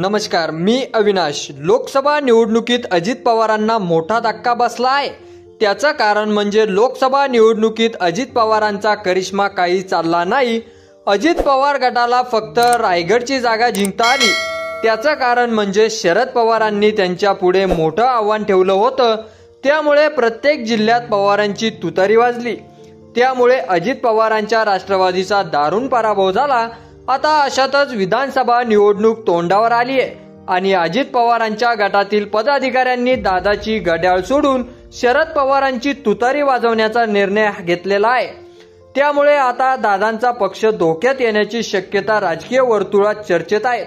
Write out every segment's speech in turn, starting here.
नमस्कार, मी अविनाश। लोकसभा निवडणुकीत अजित पवारांना मोठा धक्का बसला आहे। त्याचं कारण म्हणजे लोकसभा निवडणुकीत अजित पवारांचा करिश्मा काही चालला नाही। अजित पवार गटाला फक्त रायगडची जागा जिंकता आली। त्याचं कारण म्हणजे शरद पवारांनी त्यांच्या पुढे मोठं आव्हान ठेवलं होतं, त्यामुळे प्रत्येक जिल्ह्यात पवारांची तुतारी वाजली। त्यामुळे अजित पवारांच्या राष्ट्रवादीचा दारुण पराभव झाला। आता अशातच विधानसभा निवडणूक तोंडावर आली आहे आणि अजित पवारांच्या गटातील पदाधिकाऱ्यांनी दादाची घड्याळ सोडून शरद पवारांची तुतारी वाजवण्याचा निर्णय घेतलेला आहे। त्यामुळे आता दादांचा पक्ष धोक्यात येण्याची शक्यता राजकीय वर्तुळात चर्चेत आहे।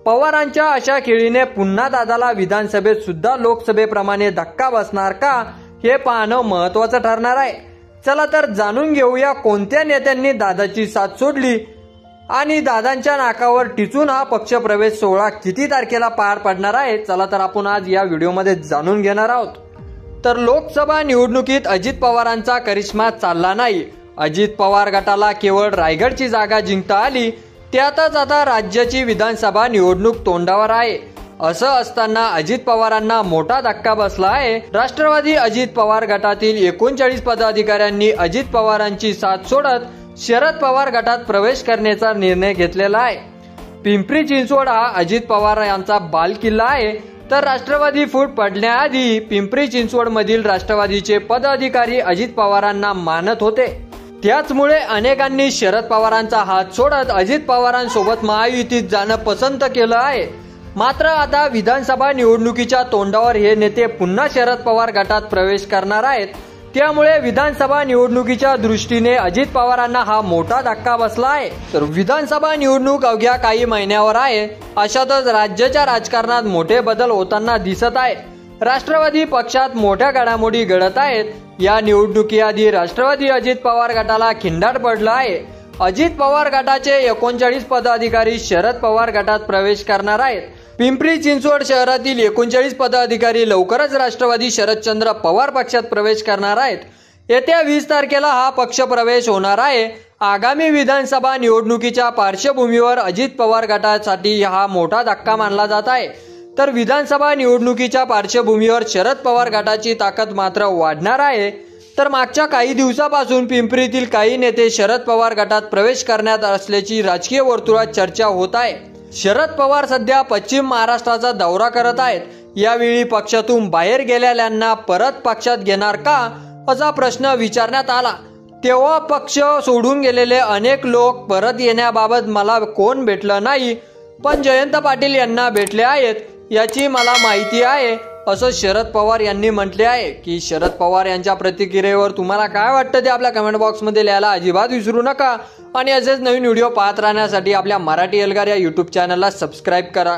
पवारांच्या अशा खेळीने पुन्हा दादाला विधानसभेत सुद्धा लोकसभेप्रमाणे धक्का बसणार का, हे पाहणं महत्त्वाचं ठरणार आहे। चला तर जाणून घेऊया कोणत्या नेत्यांनी दादाची साथ सोडली आणि दादांच्या नाकावर टिचून हा पक्षप्रवेश सोहळा किती तारखेला पार पडणार आहे। चला तर आपण आज या व्हिडिओमध्ये जाणून घेणार आहोत। तर लोकसभा निवडणुकीत अजित पवारांचा करिश्मा चालला नाही। अजित पवार गटाला केवळ रायगडची जागा जिंकता आली। त्यातच आता राज्याची विधानसभा निवडणूक तोंडावर आहे। असं असताना अजित पवारांना मोठा धक्का बसला आहे। राष्ट्रवादी अजित पवार गटातील 39 पदाधिकाऱ्यांनी अजित पवारांची साथ सोडत शरद पवार गटात प्रवेश करण्याचा निर्णय घेतलेला आहे। पिंपरी चिंचवड हा अजित पवार यांचा बालकिल्ला आहे। तर राष्ट्रवादी फूट पडण्याआधी पिंपरी चिंचवड मधील राष्ट्रवादीचे पदाधिकारी अजित पवारांना मानत होते। त्याचमुळे अनेकांनी शरद पवारांचा हात सोडत अजित पवारांसोबत महायुतीत जाणं पसंत केलं आहे। मात्र आता विधानसभा निवडणुकीच्या तोंडावर हे नेते पुन्हा शरद पवार गटात प्रवेश करणार आहेत। त्यामुळे विधानसभा निवडणुकीच्या दृष्टीने अजित पवारांना हा मोठा धक्का बसला आहे। तर विधानसभा निवडणूक अवघ्या काही महिन्यावर आहे। अशातच राज्याच्या राजकारणात मोठे बदल होताना दिसत आहे। राष्ट्रवादी पक्षात मोठ्या घडामोडी घडत आहेत। या निवडणुकीआधी राष्ट्रवादी अजित पवार गटाला खिंडार पडलं आहे। अजित पवार गटाचे 39 पदाधिकारी शरद पवार गटात प्रवेश करणार आहेत। पिंपरी चिंचवड शहरातील 39 पदाधिकारी लवकरच राष्ट्रवादी शरदचंद्र पवार पक्षात प्रवेश करणार आहेत। येत्या 20 तारखेला हा पक्ष प्रवेश होणार आहे। आगामी विधानसभा निवडणुकीच्या पार्श्वभूमीवर अजित पवार गटासाठी हा मोठा धक्का मानला जात आहे। तर विधानसभा निवडणुकीच्या पार्श्वभूमीवर शरद पवार गटाची ताकद मात्र वाढणार आहे। तर मागच्या काही दिवसापासून पिंपरीतील काही नेते शरद पवार गटात प्रवेश करण्यात असल्याची राजकीय वर्तुळात चर्चा होत आहे। शरद पवार सध्या पश्चिम महाराष्ट्राचा दौरा करत आहेत। यावेळी पक्षातून बाहेर गेलेल्यांना परत पक्षात घेणार का, असा प्रश्न विचारण्यात आला। तेव्हा पक्ष सोडून गेलेले अनेक लोक परत येण्याबाबत मला कोण भेटलं नाही, पण जयंत पाटील यांना भेटले आहेत याची मला माहिती आहे, असं शरद पवार यांनी म्हटले आहे। की शरद पवार यांच्या प्रतिक्रियेवर तुम्हाला काय वाटतं ते आपल्या कमेंट बॉक्समध्ये लिहायला अजिबात विसरू नका आणि असेच नवीन व्हिडिओ पाहत राहण्यासाठी आपल्या मराठी एल्गार या यूट्यूब चॅनलला सबस्क्राईब करा।